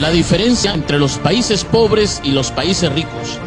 La diferencia entre los países pobres y los países ricos.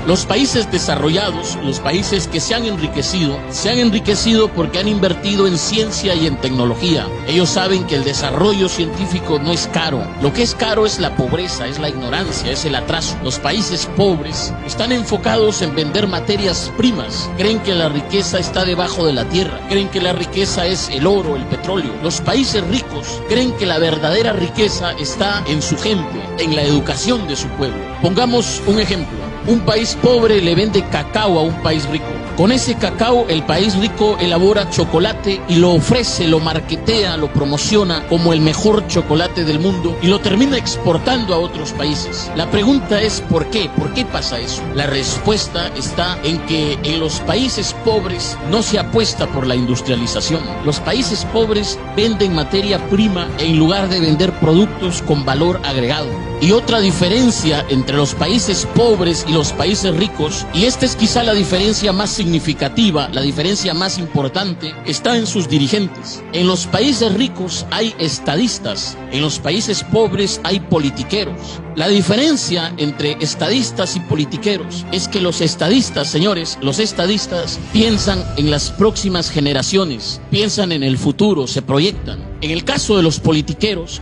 Los países desarrollados, los países que se han enriquecido porque han invertido en ciencia y en tecnología. Ellos saben que el desarrollo científico no es caro. Lo que es caro es la pobreza, es la ignorancia, es el atraso. Los países pobres están enfocados en vender materias primas. Creen que la riqueza está debajo de la tierra. Creen que la riqueza es el oro, el petróleo. Los países ricos creen que la verdadera riqueza está en su gente, en la educación de su pueblo. Pongamos un ejemplo. Un país pobre le vende cacao a un país rico. Con ese cacao, el país rico elabora chocolate y lo ofrece, lo marketea, lo promociona como el mejor chocolate del mundo y lo termina exportando a otros países. La pregunta es ¿por qué? ¿Por qué pasa eso? La respuesta está en que en los países pobres no se apuesta por la industrialización. Los países pobres venden materia prima en lugar de vender productos con valor agregado. Y otra diferencia entre los países pobres y los países ricos, y esta es quizá la diferencia más significativa, la diferencia más importante, está en sus dirigentes. En los países ricos hay estadistas, en los países pobres hay politiqueros. La diferencia entre estadistas y politiqueros es que los estadistas, señores, los estadistas piensan en las próximas generaciones, piensan en el futuro, se proyectan. En el caso de los politiqueros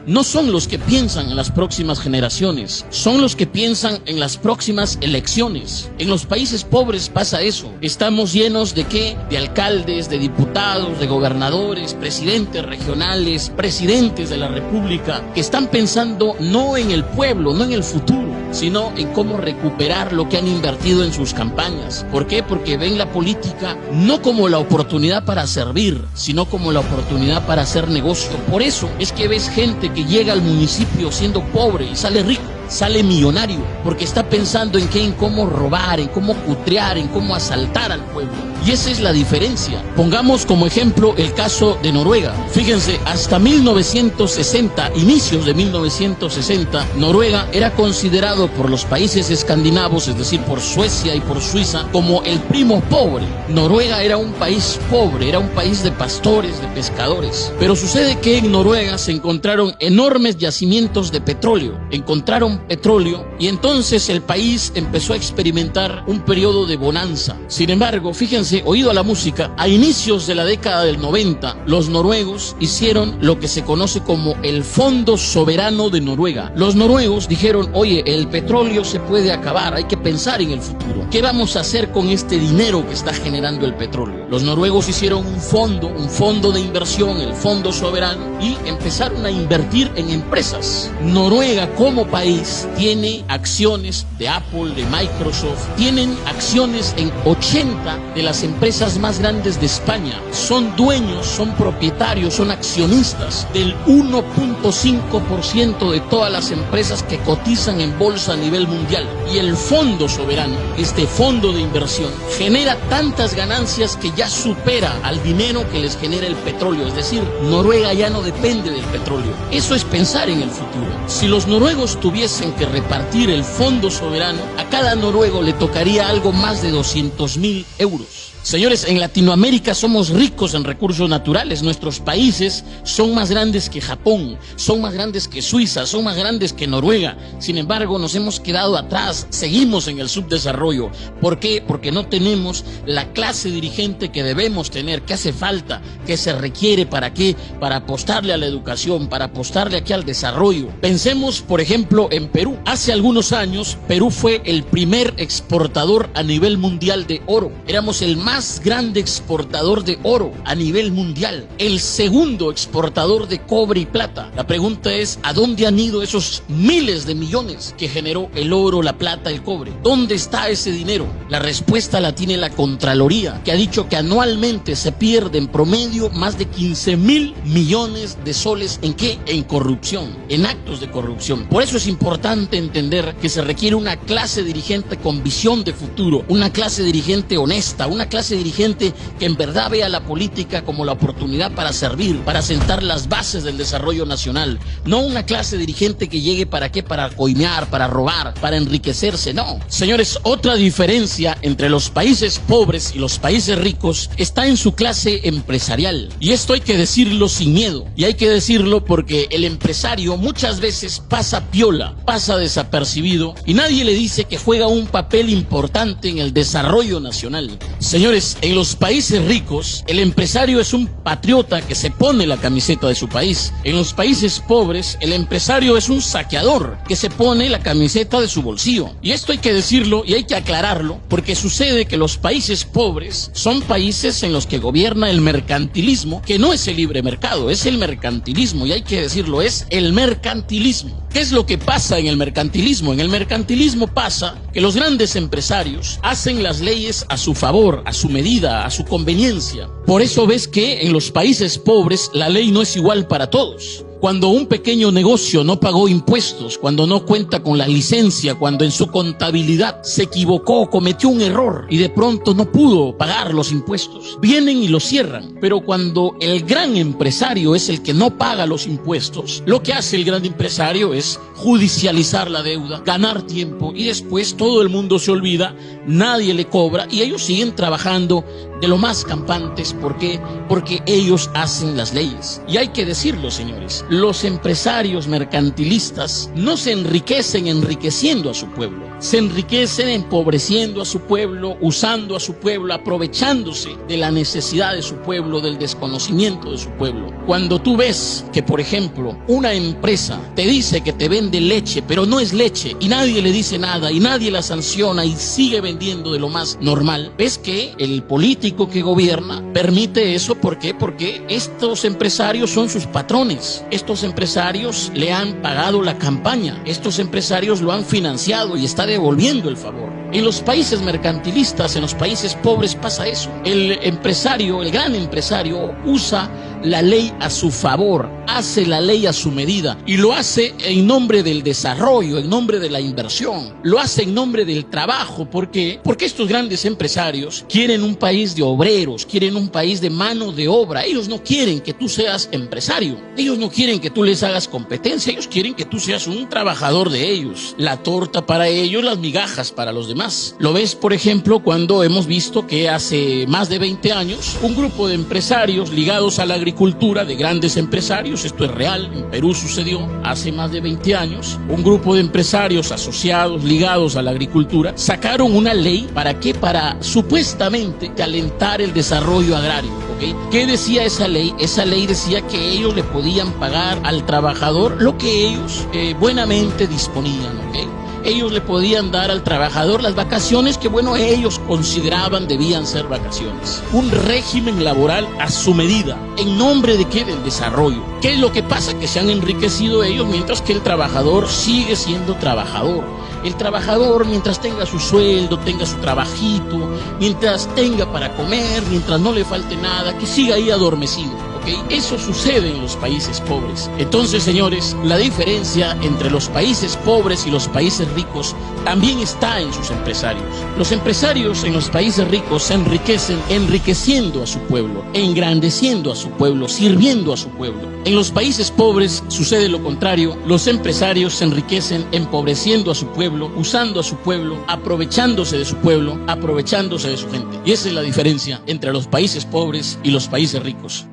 no son los que piensan en las próximas generaciones, son los que piensan en las próximas elecciones. En los países pobres pasa eso. Estamos llenos ¿de qué? De alcaldes, de diputados, de gobernadores, presidentes regionales, presidentes de la república, que están pensando no en el pueblo, no en el futuro, sino en cómo recuperar lo que han invertido en sus campañas. ¿Por qué? Porque ven la política no como la oportunidad para servir, sino como la oportunidad para hacer negocio. Por eso es que ves gente que llega al municipio siendo pobre y sale rico, sale millonario, porque está pensando en qué, en cómo robar, en cómo cutrear, en cómo asaltar al pueblo. Y esa es la diferencia. Pongamos como ejemplo el caso de Noruega. Fíjense, hasta 1960, inicios de 1960, Noruega era considerado por los países escandinavos, es decir, por Suecia y por Suiza, como el primo pobre. Noruega era un país pobre, era un país de pastores, de pescadores. Pero sucede que en Noruega se encontraron enormes yacimientos de petróleo. Encontraron petróleo y entonces el país empezó a experimentar un periodo de bonanza. Sin embargo, fíjense, oído a la música, a inicios de la década del 90, los noruegos hicieron lo que se conoce como el Fondo Soberano de Noruega. Los noruegos dijeron, oye, el petróleo se puede acabar, hay que pensar en el futuro. ¿Qué vamos a hacer con este dinero que está generando el petróleo? Los noruegos hicieron un fondo de inversión, el Fondo Soberano, y empezaron a invertir en empresas. Noruega como país tiene acciones de Apple, de Microsoft, tienen acciones en 80 de las empresas más grandes de España. Son dueños, son propietarios, son accionistas del 1.5% de todas las empresas que cotizan en bolsa a nivel mundial. Y el Fondo Soberano, este fondo de inversión, genera tantas ganancias que ya supera al dinero que les genera el petróleo. Es decir, Noruega ya no depende del petróleo. Eso es pensar en el futuro. Si los noruegos tuviesen que repartir el Fondo Soberano, a cada noruego le tocaría algo más de 200.000 euros. Señores, en Latinoamérica somos ricos en recursos naturales. Nuestros países son más grandes que Japón, son más grandes que Suiza, son más grandes que Noruega. Sin embargo, nos hemos quedado atrás, seguimos en el subdesarrollo. ¿Por qué? Porque no tenemos la clase dirigente que debemos tener, que hace falta, que se requiere. ¿Para qué? Para apostarle a la educación, para apostarle aquí al desarrollo. Pensemos, por ejemplo, en Perú. Hace algunos años, Perú fue el primer exportador a nivel mundial de oro. Éramos el más grande exportador de oro a nivel mundial, el segundo exportador de cobre y plata. La pregunta es, ¿a dónde han ido esos miles de millones que generó el oro, la plata, el cobre? ¿Dónde está ese dinero? La respuesta la tiene la Contraloría, que ha dicho que anualmente se pierde en promedio más de 15.000 millones de soles. ¿En qué? En corrupción, en actos de corrupción. Por eso es importante entender que se requiere una clase dirigente con visión de futuro, una clase dirigente honesta, una clase clase dirigente que en verdad vea la política como la oportunidad para servir, para sentar las bases del desarrollo nacional. No una clase dirigente que llegue para qué, para coimear, para robar, para enriquecerse, no. Señores, otra diferencia entre los países pobres y los países ricos está en su clase empresarial. Y esto hay que decirlo sin miedo. Y hay que decirlo porque el empresario muchas veces pasa piola, pasa desapercibido y nadie le dice que juega un papel importante en el desarrollo nacional. Señores, en los países ricos, el empresario es un patriota que se pone la camiseta de su país. En los países pobres, el empresario es un saqueador que se pone la camiseta de su bolsillo. Y esto hay que decirlo y hay que aclararlo porque sucede que los países pobres son países en los que gobierna el mercantilismo, que no es el libre mercado, es el mercantilismo, y hay que decirlo, es el mercantilismo. ¿Qué es lo que pasa en el mercantilismo? En el mercantilismo pasa que los grandes empresarios hacen las leyes a su favor, a su medida, a su conveniencia. Por eso ves que en los países pobres la ley no es igual para todos. Cuando un pequeño negocio no pagó impuestos, cuando no cuenta con la licencia, cuando en su contabilidad se equivocó, cometió un error y de pronto no pudo pagar los impuestos, vienen y lo cierran. Pero cuando el gran empresario es el que no paga los impuestos, lo que hace el gran empresario es judicializar la deuda, ganar tiempo y después todo el mundo se olvida, nadie le cobra y ellos siguen trabajando de lo más campantes. ¿Por qué? Porque ellos hacen las leyes. Y hay que decirlo, señores, los empresarios mercantilistas no se enriquecen enriqueciendo a su pueblo, se enriquecen empobreciendo a su pueblo, usando a su pueblo, aprovechándose de la necesidad de su pueblo, del desconocimiento de su pueblo. Cuando tú ves que, por ejemplo, una empresa te dice que te vende leche, pero no es leche, y nadie le dice nada, y nadie la sanciona, y sigue vendiendo de lo más normal, ves que el político que gobierna permite eso. ¿Por qué? Porque estos empresarios son sus patrones. Estos empresarios le han pagado la campaña, estos empresarios lo han financiado y está devolviendo el favor. En los países mercantilistas, en los países pobres pasa eso. El empresario, el gran empresario, usa la ley a su favor, hace la ley a su medida y lo hace en nombre del desarrollo, en nombre de la inversión, lo hace en nombre del trabajo. ¿Por qué? Porque estos grandes empresarios quieren un país de obreros, quieren un país de mano de obra. Ellos no quieren que tú seas empresario, ellos no quieren que tú les hagas competencia, ellos quieren que tú seas un trabajador de ellos. La torta para ellos, las migajas para los demás. Lo ves, por ejemplo, cuando hemos visto que hace más de 20 años un grupo de empresarios ligados a la agricultura, de grandes empresarios, esto es real, en Perú sucedió hace más de 20 años, un grupo de empresarios asociados, ligados a la agricultura, sacaron una ley. ¿Para qué? Para supuestamente alentar el desarrollo agrario. ¿Okay? ¿Qué decía esa ley? Esa ley decía que ellos le podían pagar al trabajador lo que ellos buenamente disponían. ¿Okay? Ellos le podían dar al trabajador las vacaciones que, bueno, ellos consideraban debían ser vacaciones. Un régimen laboral a su medida. ¿En nombre de qué? Del desarrollo. ¿Qué es lo que pasa? Que se han enriquecido ellos mientras que el trabajador sigue siendo trabajador. El trabajador, mientras tenga su sueldo, tenga su trabajito, mientras tenga para comer, mientras no le falte nada, que siga ahí adormecido. ¿Okay? Eso sucede en los países pobres. Entonces, señores, la diferencia entre los países pobres y los países ricos también está en sus empresarios. Los empresarios en los países ricos se enriquecen enriqueciendo a su pueblo, engrandeciendo a su pueblo, sirviendo a su pueblo. En los países pobres sucede lo contrario. Los empresarios se enriquecen empobreciendo a su pueblo, usando a su pueblo, aprovechándose de su pueblo, aprovechándose de su gente. Y esa es la diferencia entre los países pobres y los países ricos.